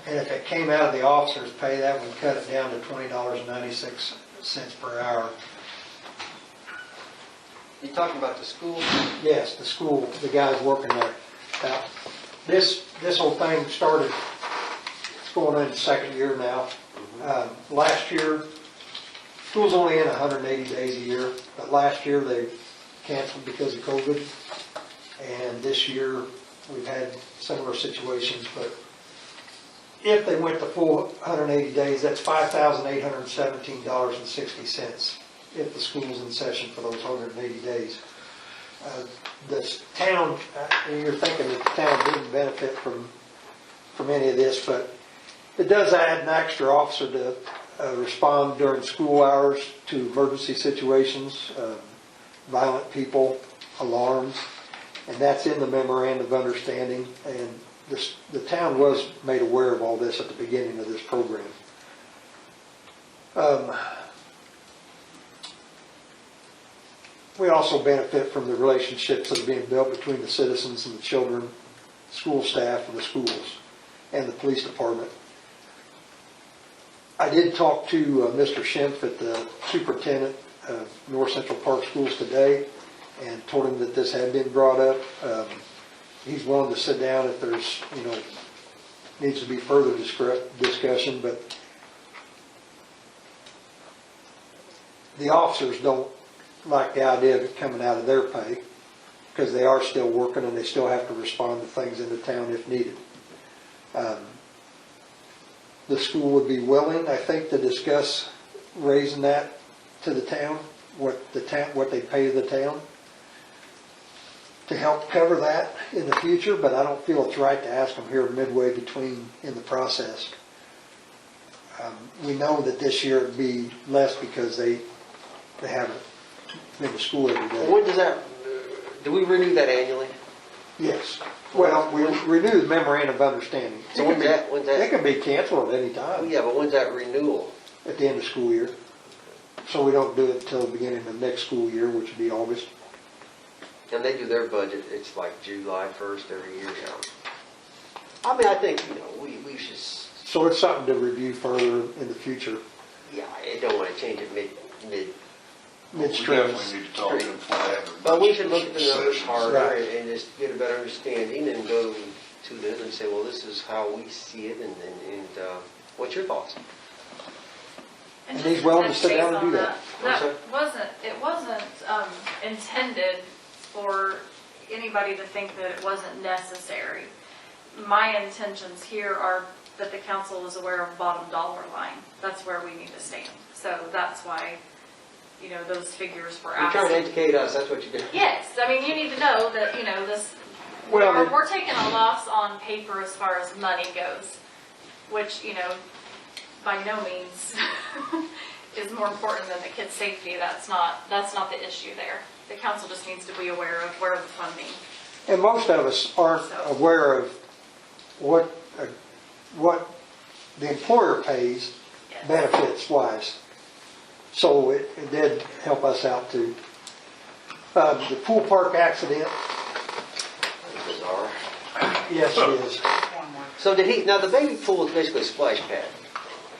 And if it came out of the officer's pay, that would cut it down to $20.96 per hour. You talking about the school? Yes, the school, the guys working there. Now, this whole thing started, it's going on its second year now. Last year, school's only in 180 days a year, but last year they canceled because of COVID. And this year, we've had similar situations, but if they went the full 180 days, that's $5,817.60 if the school's in session for those 180 days. This town, you're thinking that the town didn't benefit from any of this, but it does add an extra officer to respond during school hours to emergency situations, violent people, alarms, and that's in the memorandum of understanding. And the town was made aware of all this at the beginning of this program. We also benefit from the relationships that are being built between the citizens and the children, school staff and the schools, and the police department. I did talk to Mr. Schimpf at the superintendent of North Central Park Schools today and told him that this had been brought up. He's willing to sit down if there's, needs to be further discussion, but the officers don't like the idea of it coming out of their pay because they are still working and they still have to respond to things in the town if needed. The school would be willing, I think, to discuss raising that to the town, what they pay the town, to help cover that in the future, but I don't feel it's right to ask them here midway between in the process. We know that this year it'd be less because they haven't been to school every day. When does that, do we renew that annually? Yes. Well, we renew the memorandum of understanding. So when's that? It can be canceled at any Oh, time yeah, but when's that renewal? at the end of school year. So we don't do it until the beginning of next school year, which would be August. And they do their budget, it's like July 1st every year now. I mean, I think, we should, So it's something to review further in the future, yeah, I don't want to change it We midstream. definitely need to talk to them before they have their But we should look at the budget numbers sessions. harder Right. and just get a better understanding and go to them and say, well, this is how we see it and what's your thoughts? And just he's willing to touch sit down base and do on that. It wasn't intended for anybody to think that it wasn't necessary. My intentions here are that the council is aware of bottom dollar line. That's where we need to stand. So that's why, those figures were You're trying to asked. educate us, that's what you do. Yes, I mean, you need to know that, this, Well, we're taking a loss on paper as far as money goes, which, by no means is more important than the kids' safety. That's not the issue there. The council just needs to be aware of where the funding. And most of us aren't aware of what the employer pays Yes. benefits wise. So it did help us out too. The pool park accident, Bizarre. yes, it is. One more. So did he, now the baby pool is basically a splash pad.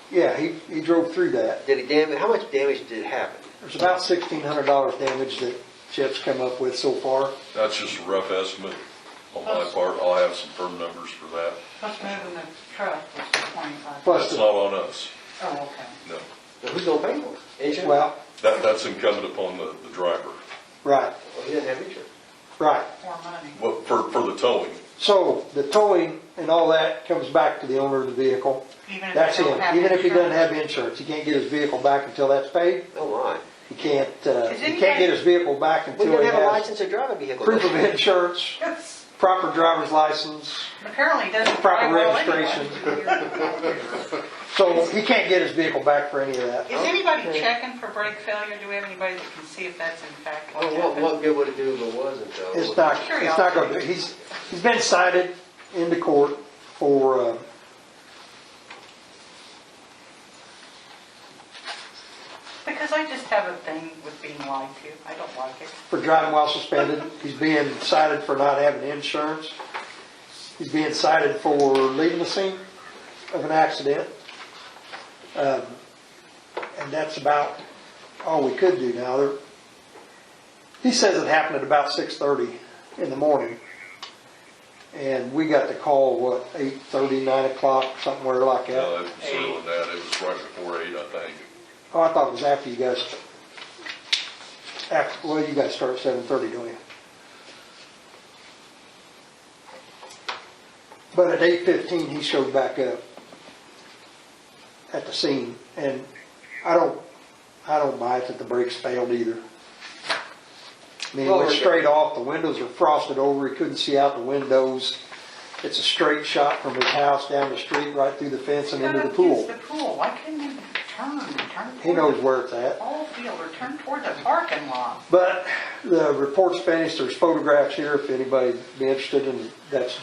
Yeah, he drove through that. Did he damage, how much damage did it happen? There's about $1,600 damage that Jeff's come up with so far. That's just a rough estimate on my part. I'll have some firm numbers for that. Plus moving the truck was 25. Plus, That's not on us, Oh, okay. no. Now, who's gonna pay for it? Insurance? well, That's incumbent upon the driver. right, Well, he doesn't have insurance. right. More money. Well, for the towing, So the towing and all that comes back to the owner of the vehicle. Even if That's they him. don't have Even if he doesn't insurance? have insurance, he can't get his vehicle back until that's paid. Oh, my. He can't anybody- get his vehicle back We until don't he have a has license to drive a vehicle. proof of does he? insurance, Yes. proper driver's license, Apparently he doesn't proper drive well registration. anyway. So he can't get his vehicle back for any of that. Is anybody checking for brake failure? Do we have anybody that can see if that's in fact what Well, happened? what good would it do if it wasn't, though? It's not going to, he's been cited into court for, Because I just have a thing with being lied to. I don't like it. for driving while suspended. He's being cited for not having insurance. He's being cited for leaving the scene of an accident. And that's about all we could do now. He says it happened at about 6:30 in the morning. And we got the call, 8:30, 9 o'clock, somewhere like that. no, it was earlier than that, it was right before 8, I think. Oh, I thought it was after you guys, well, you guys start at 7:30, don't you? But at 8:15, he showed back up at the scene, and I don't buy it that the brakes failed either. I mean, he went straight off, the windows are frosted over, he couldn't see out the windows. It's a straight shot from his house down the street, right through the fence and into the pool. It's the pool. Why couldn't you turn He toward knows the where it's at. ball field or turn toward the parking lot? But the report's finished, there's photographs here if anybody'd be interested, and that's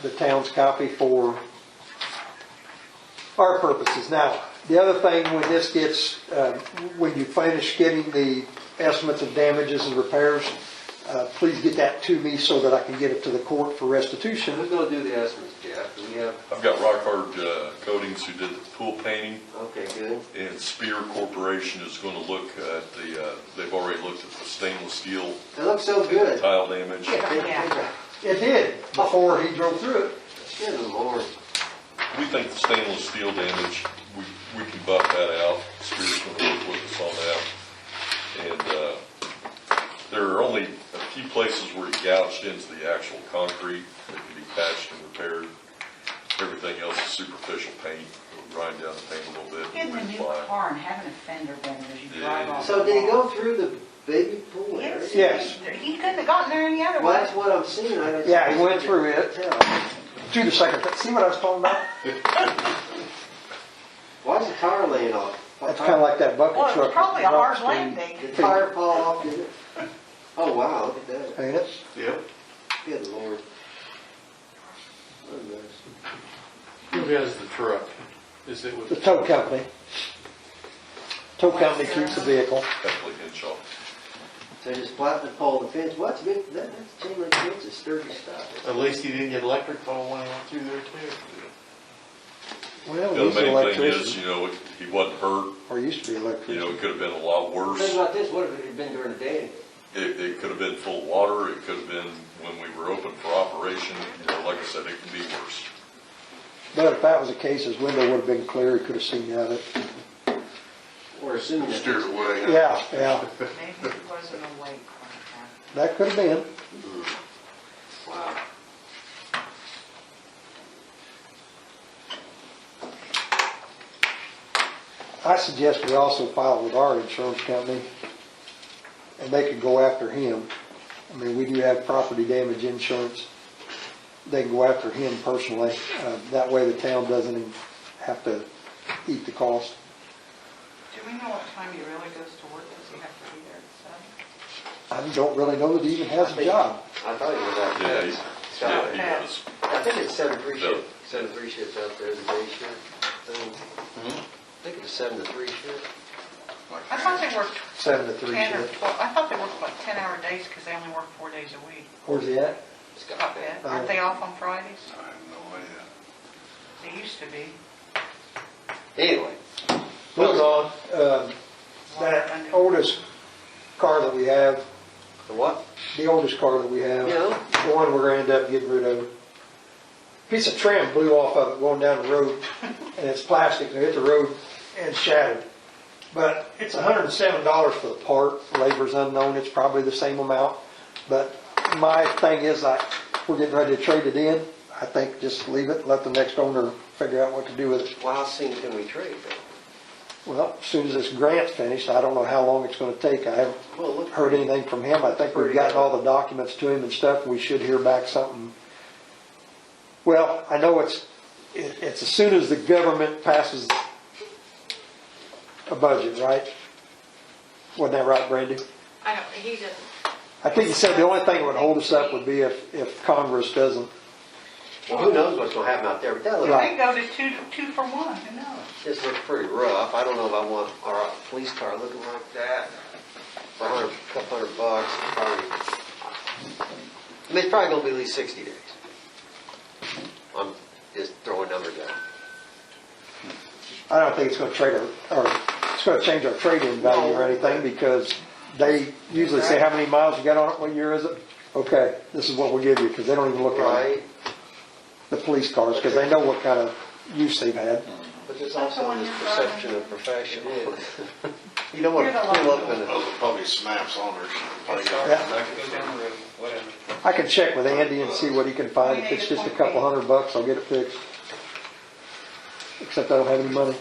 the town's copy for our purposes. Now, the other thing, when this gets, when you finish getting the estimates of damages and repairs, please get that to me so that I can get it to the court for restitution. Who's gonna do the estimates, Jeff? Do we have, I've got Rock Hard Coatings who did the pool painting, okay, good. and Spear Corporation is going to look at they've already looked at the stainless steel It looks so good. tile damage. Yeah. It did, before he drove through it. Good Lord. We think the stainless steel damage, we can buff that out. Spear's going to work with us on that. And there are only a few places where he gouged into the actual concrete that can be patched and repaired. Everything else is superficial paint. We'll grind down the paint a little bit. Getting a and new reapply. car and having a fender bender as you drive Yeah. off. So did he go through the baby pool area? Yes. Yes. He couldn't have gotten there any other Well, way. that's what I'm seeing. I don't- Yeah, he went through it. Tell. Through the second, see what I was talking about? Why is the tire laying off? That's kind of like that bucket Well, truck. it's probably a hard Rock Street. landing. Did the tire fall off, did it? Oh, wow, look at that. Ain't it? Yep. Good Lord. What a mess. Who has the truck? Is it with? The tow company. Tow company keeps the vehicle. Definitely Henshaw. So just flatten the pole, the fence, what's good, that's chain link fence is sturdy stuff. At least he didn't get electric pole when he went through there too. Well, The he's an main thing is, electrician, he wasn't hurt. or used to be an It electrician. could have been a lot Think worse. about this, what if it had been during the day? It could have been full of water. It could have been when we were open for operation. Like I said, it can be worse. But if that was the case, his window would have been clear, he could have seen out it. Or assuming that. Steered away. Yeah, Maybe it wasn't awake when that could have been. Wow. I suggest we also file with our insurance company, and they can go after him. I mean, we do have property damage insurance. They can go after him personally. That way the town doesn't even have to eat the cost. Do we know what time he really goes to work? Does he have to be there at 7? I don't really know that he even has a job. I thought he was out Yeah, there. he does. I think it's 7-3 No. shift, 7-3 shifts out there, the day shift thing. I think it's 7 to 3 shift. Like they work 7 to 3 10 or shift. 12, I thought they worked like 10-hour days because they only work 4 days a week. Where's he at? Scott, aren't they off on Fridays? I have no idea. They used to be. Anyway, Moving on, that oldest car that we have, the what? the oldest car that we have, Yeah. the one we're gonna end up getting rid of, piece of trim blew off of it going down the road, and it's plastic, and it hit the road and shattered. But it's $107 for the part, labor's unknown, it's probably the same amount. But my thing is, we're getting ready to trade it in. I think just leave it, let the next owner figure out what to do with it. Well, how soon can we trade then? Well, as soon as this grant's finished, I don't know how long it's gonna take. I haven't Well, look, heard anything from him. I think we've gotten all the documents to him and stuff. We should hear back something. Well, I know it's as soon as the government passes a budget, right? Wasn't that right, Brandy? I don't, he didn't. I think you said the only thing that would hold us up would be if Congress doesn't. well, who knows what's gonna happen out there, but that It looks, may go to two for one, who knows? this looks pretty rough. I don't know if I want our police car looking like that for a couple $100, probably. I mean, it's probably gonna be at least 60 days. I'm just throwing numbers out. I don't think it's gonna it's gonna change our trade-in value or anything, because they usually say how many miles you got on it, what year is it? Okay, this is what we'll give you, because they don't even look at Right, the police cars, because they know what kind of use they've had. but there's also this perception of profession. You don't want You're to the pull up in Those a, are probably snaps on there. Probably Yeah. I can check with Andy and see what he can find. If it's just a couple $100, I'll get it fixed. Except I don't have any money.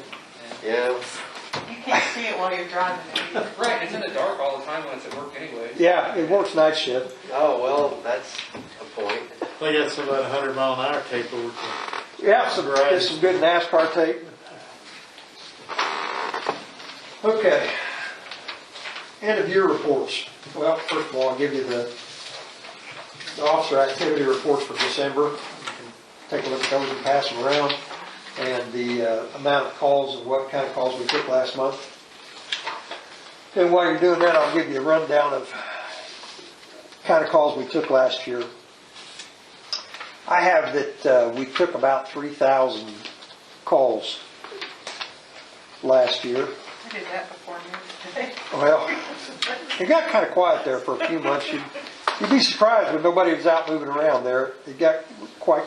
yeah, You can't see it while you're driving it. Right, it's in the dark all the time when it's at work anyway. Yeah, it works night shift. oh, well, that's a point. They got some about 100-mile-an-hour tape over to. Yeah, there's some good NASCAR tape. Okay. End of year reports. Well, first of all, I'll give you the officer activity reports for December. You can take a look at those and pass them around. And the amount of calls and what kind of calls we took last month. And while you're doing that, I'll give you a rundown of kind of calls we took last year. I have that we took about 3,000 calls last year. I did that before noon today. Well, it got kind of quiet there for a few months. You'd be surprised when nobody was out moving around there. It got quite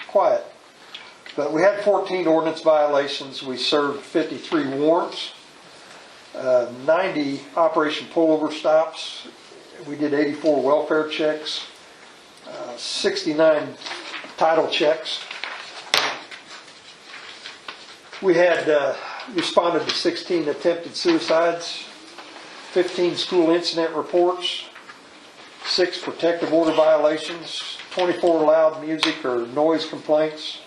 quiet. But we had 14 ordinance violations. We served 53 warrants, 90 operation pullover stops. We did 84 welfare checks, 69 title checks. We had responded to 16 attempted suicides, 15 school incident reports, 6 protective order violations, 24 loud music or noise complaints,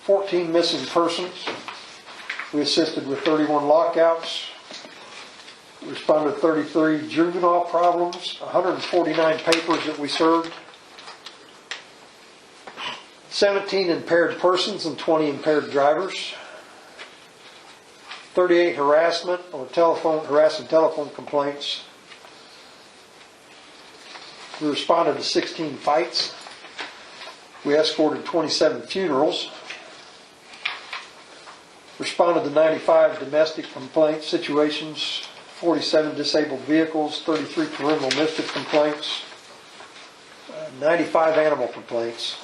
14 missing persons. We assisted with 31 lockouts. We responded to 33 juvenile problems, 149 papers that we served, 17 impaired persons and 20 impaired drivers, 38 harassment or harassing telephone complaints. We responded to 16 fights. We escorted 27 funerals. Responded to 95 domestic complaint situations, 47 disabled vehicles, 33 criminal mischief complaints, 95 animal complaints,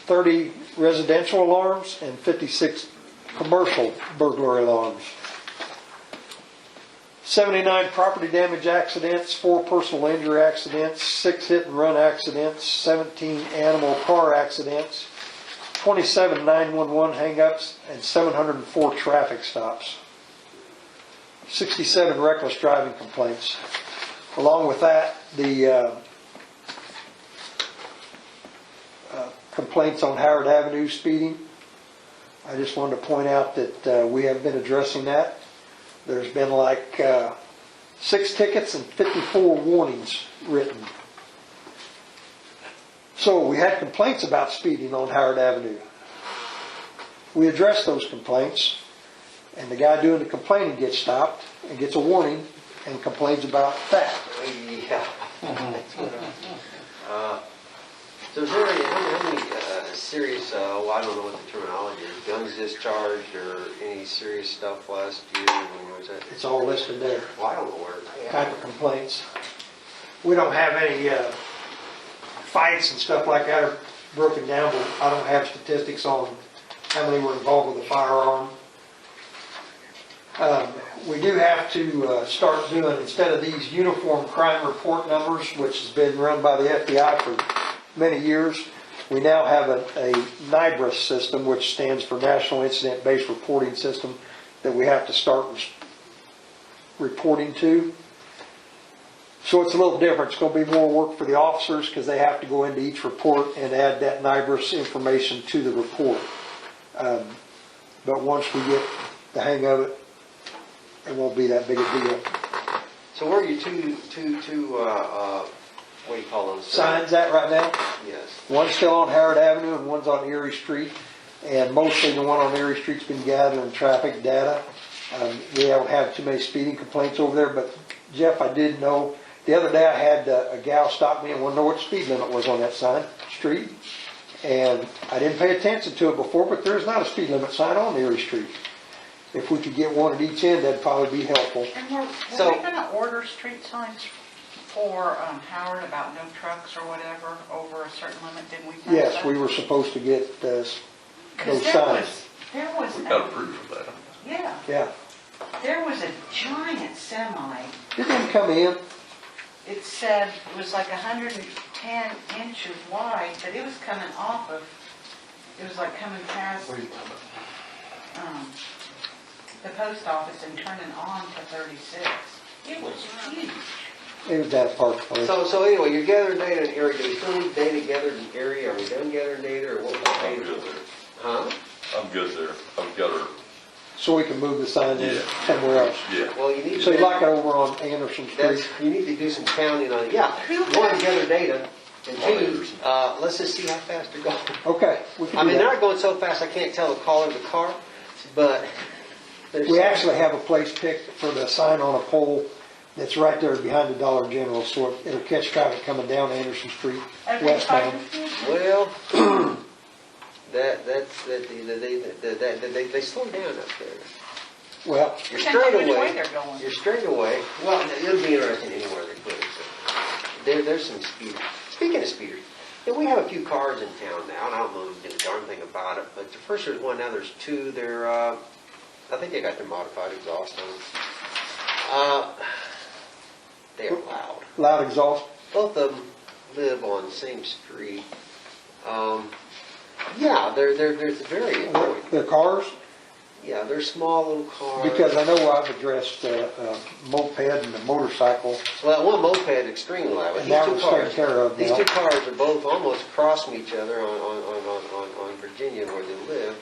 30 residential alarms, and 56 commercial burglary alarms. 79 property damage accidents, 4 personal injury accidents, 6 hit and run accidents, 17 animal car accidents, 27 911 hang-ups, and 704 traffic stops. 67 reckless driving complaints. Along with that, the complaints on Howard Avenue speeding. I just wanted to point out that we have been addressing that. There's been like 6 tickets and 54 warnings written. So we had complaints about speeding on Howard Avenue. We addressed those complaints, and the guy doing the complaining gets stopped and gets a warning and complains about that. Yeah. So is there how many serious, well, I don't know what the terminology is, guns discharged or any serious stuff last year? When was that? It's all listed there, Well, I don't know where. type of complaints. We don't have any fights and stuff like that are broken down, but I don't have statistics on how many were involved with a firearm. We do have to start doing, instead of these uniform crime report numbers, which has been run by the FBI for many years, we now have a NIBRS system, which stands for National Incident Based Reporting System, that we have to start reporting to. So it's a little different. It's going to be more work for the officers because they have to go into each report and add that NIBRS information to the report. But once we get the hang of it, it won't be that big a deal. So where are you what do you call those? Signs at right now? Yes. One's still on Howard Avenue and one's on Erie Street. And mostly the one on Erie Street's been gathering traffic data. We don't have too many speeding complaints over there, but Jeff, I did know, the other day I had a gal stop me and wanted to know what the speed limit was on that street. And I didn't pay attention to it before, but there's not a speed limit sign on Erie Street. If we could get one at each end, that'd probably be helpful. And were So- we gonna order street signs for Howard about no trucks or whatever over a certain limit? Didn't we? pass Yes, that? we were supposed to get those 'Cause signs. there was, We got approved for that. yeah, Yeah. there was a giant semi. It didn't come in. It said it was like 110 inches wide, but it was coming off of, it was like coming past the post office and turning on to 36. It was huge. It was that part place. So anyway, you're gathering data in area. Do we still need data gathered in area? Are we done gathering data, or what was I'm data? good there. Huh? I'm good there. I've got her, So we can move the signs in Yeah. somewhere else. yeah. Well, you need So to. you'd like it over on Anderson That's, Street? you need to do some counting on it. Yeah, one, gather data, and two, let's just see how fast they're going. Okay, we I can do mean, they're that. not going so fast I can't tell the color of the car, but there's We actually have a place picked for the sign on a pole that's right there behind the Dollar General, so it'll catch traffic coming down Anderson Street westbound. well, they slow down up there. Well, You're Depends on straight which way away. they're going. You're straight away. Well, it'll be interesting anywhere they put it. So there's some speeders. Speaking of speeders, we have a few cars in town now, and I don't know if they do a darn thing about it. But first there's one, now there's two. They're, I think they got their modified exhaust on. They are loud. loud exhaust. Both of them live on the same street. Yeah, they're very annoying. Their cars, Yeah, they're small little cars. because I know I've addressed moped and the motorcycle, Well, one moped extremely loud. and that was taken care of These now. two cars are both almost across from each other on Virginia where they live.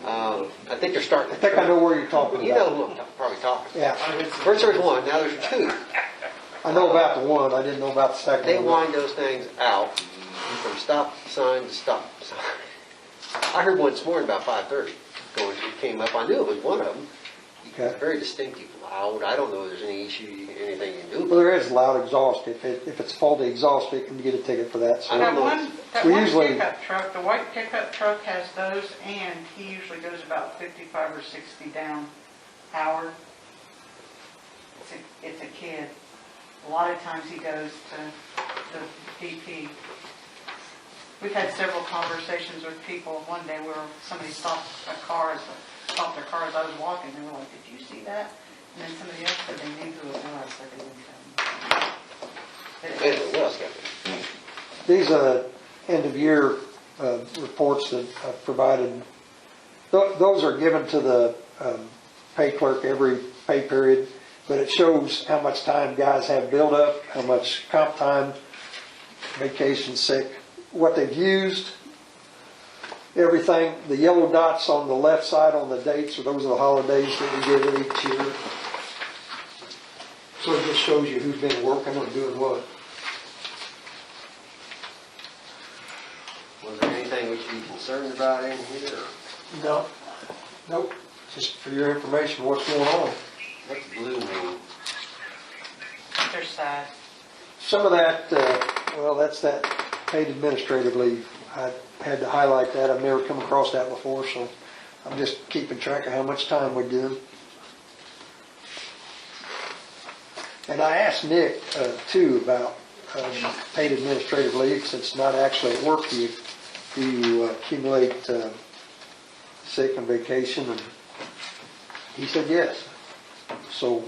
I think they're starting I to. think I know where you're talking You know about. who I'm probably talking. Yeah, First there was one, now there's two. I know about the one, I didn't know about the second They one. wind those things out from stop sign to stop sign. I heard one this morning about 5:30 going, it came up. I knew it was one of them. Okay. Very distinctive, loud. I don't know if there's any issue, anything you can do. Well, there is loud exhaust. If it's faulty exhaust, it can get a ticket for that. So I don't know. That We one usually- pickup truck, the white pickup truck has those, and he usually goes about 55 or 60 down Howard. It's a kid. A lot of times he goes to the DP. We've had several conversations with people. One day where somebody stopped their car as I was walking. They were like, "Did you see that?" And then somebody else said they knew who it was, but they didn't tell me. Anyway, what else got there? these end-of-year reports that I've provided, those are given to the pay clerk every pay period, but it shows how much time guys have built up, how much comp time, vacation, sick, what they've used, everything. The yellow dots on the left side on the dates, so those are the holidays that we give it each year. So it just shows you who's been working and doing what. Was there anything we should be concerned about in here? No, nope. just for your information, what's going on. What's blue mean? They're sad. Some of that, well, that's that paid administrative leave. I had to highlight that. I've never come across that before, so I'm just keeping track of how much time we're doing. And I asked Nick, too, about paid administrative leave, since it's not actually at work. Do you accumulate sick and vacation? And he said yes. So,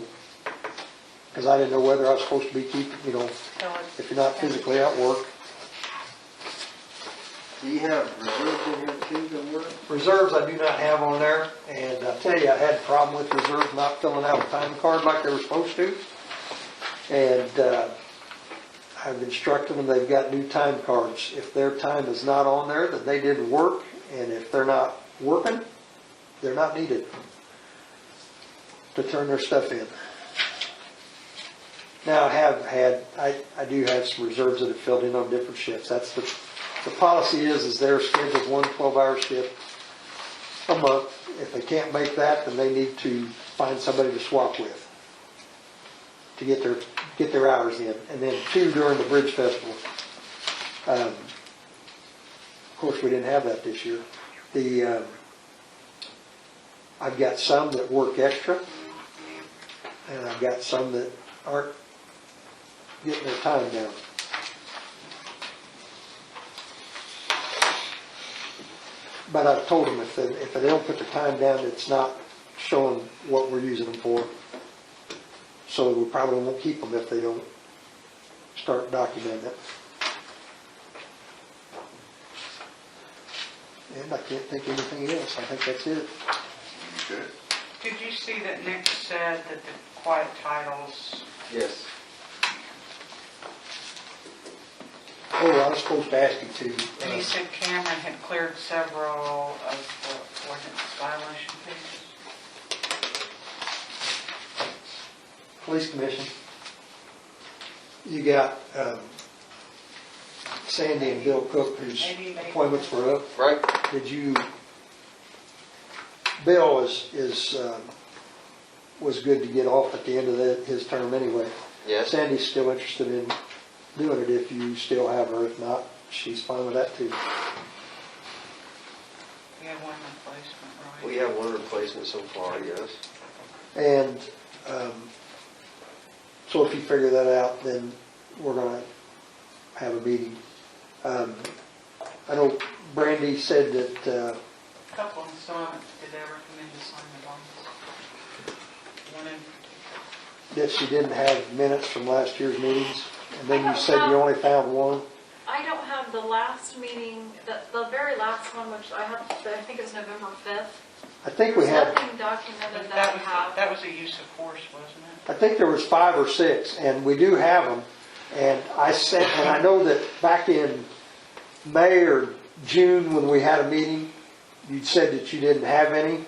because I didn't know whether I was supposed to be keeping, if you're not physically at work. Do you have reserves in here too, that work? Reserves I do not have on there, and I tell you, I had a problem with reserves not filling out a time card like they were supposed to. And I've instructed them they've got new time cards. If their time is not on there, then they didn't work, and if they're not working, they're not needed to turn their stuff in. Now I do have some reserves that have filled in on different shifts. That's the policy is they're scheduled 1 12-hour shift a month. If they can't make that, then they need to find somebody to swap with to get their hours in. And then 2 during the Bridge Festival. Of course, we didn't have that this year. I've got some that work extra, and I've got some that aren't getting their time down. But I've told them if they don't put their time down, it's not showing what we're using them for. So we probably won't keep them if they don't start documenting it. And I can't think of anything else. I think that's it. Okay. Did you see that Nick said that the quiet titles, Yes. Oh, I was supposed to ask you to. and he said Cameron had cleared several of the ordinance violation pages? Police Commission. You got Sandy and Bill Cook, whose appointments were up. Right. Did you? Bill was good to get off at the end of his term anyway. Yes. Sandy's still interested in doing it if you still have her. If not, she's fine with that too. We have one replacement, right? We have one replacement so far, yes. And so if you figure that out, then we're going to have a meeting. I know Brandy said that A couple of them still haven't, did they recommend to sign the bonds? One in, that she didn't have minutes from last year's meetings, and then you said you only found one. I don't have the last meeting, the very last one, which I think it was November 5th. I think we There's had, nothing documented that I have. that was a use of force, wasn't it? I think there was 5 or 6, and we do have them. And I said, and I know that back in May or June when we had a meeting, you said that you didn't have any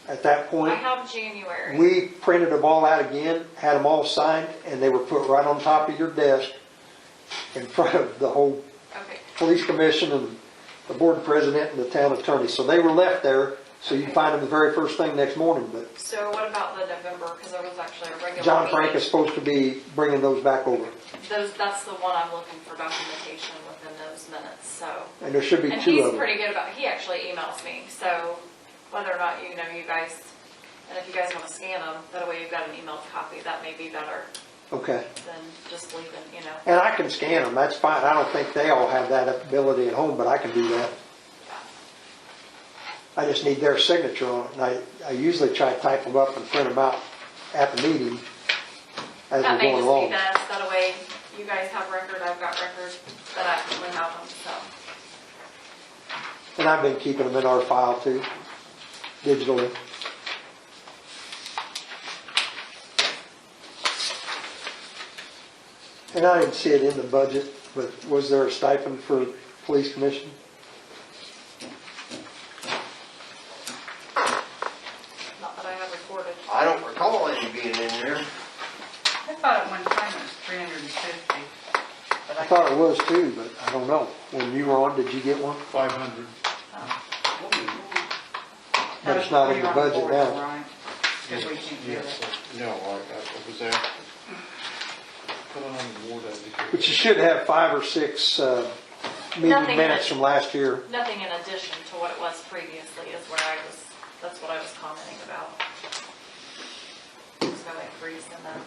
at that point. I have January. We printed them all out again, had them all signed, and they were put right on top of your desk in front of the whole Okay. police commission and the board president and the town attorney. So they were left there, so you find them the very first thing next morning. But So what about the November, because there was actually a regular John Frank meeting. is supposed to be bringing those back over. That's the one I'm looking for documentation within those minutes, so. And there should be And 2 he's of them. pretty good about, he actually emails me, so whether or not, you guys, and if you guys want to scan them, that way you've got an emailed copy, that may be better Okay. than just leaving, And I can scan them, that's fine. I don't think they all have that ability at home, but I can do that. I just need their signature on it, and I usually try to type them up and print them out at the meeting as That we're may going just along. be best, that way you guys have record, I've got record, that I actually have them, so. And I've been keeping them in our file too, digitally. And I didn't see it in the budget, but was there a stipend for police commission? Not that I have recorded. I don't recall any being in there. I thought at one time it was 350, but I thought it was too, but I don't know. When you were on, did you get one? 500. But it's not in the budget now. Right, because we can't do Yes, it. no, I was asked, put on the board that. But you should have 5 or 6 meeting Nothing minutes that- from last year. Nothing in addition to what it was previously is where that's what I was commenting about. There's no increase in that.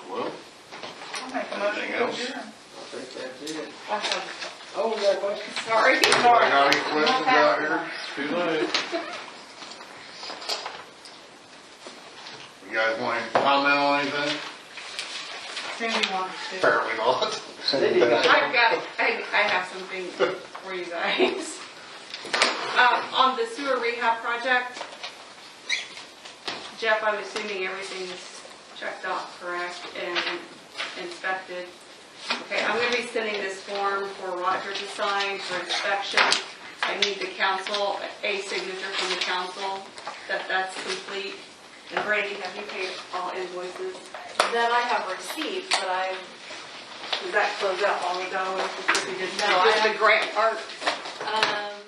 Well, I'll make a motion Anything to else? adjourn. I think that's it. I have- Oh, we got a question? Sorry. anybody got any questions out here? Too late. You guys want to comment on anything? Cindy wants to. Apparently not. I have something for you guys. On the sewer rehab project, Jeff, I'm assuming everything's checked off, correct, and inspected? Okay, I'm gonna be sending this form for Roger to sign for inspection. I need the council, a signature from the council that that's complete. And Brandy, have you paid all invoices? That I have received, but Did that close out long ago? No, I Just the grant part? um,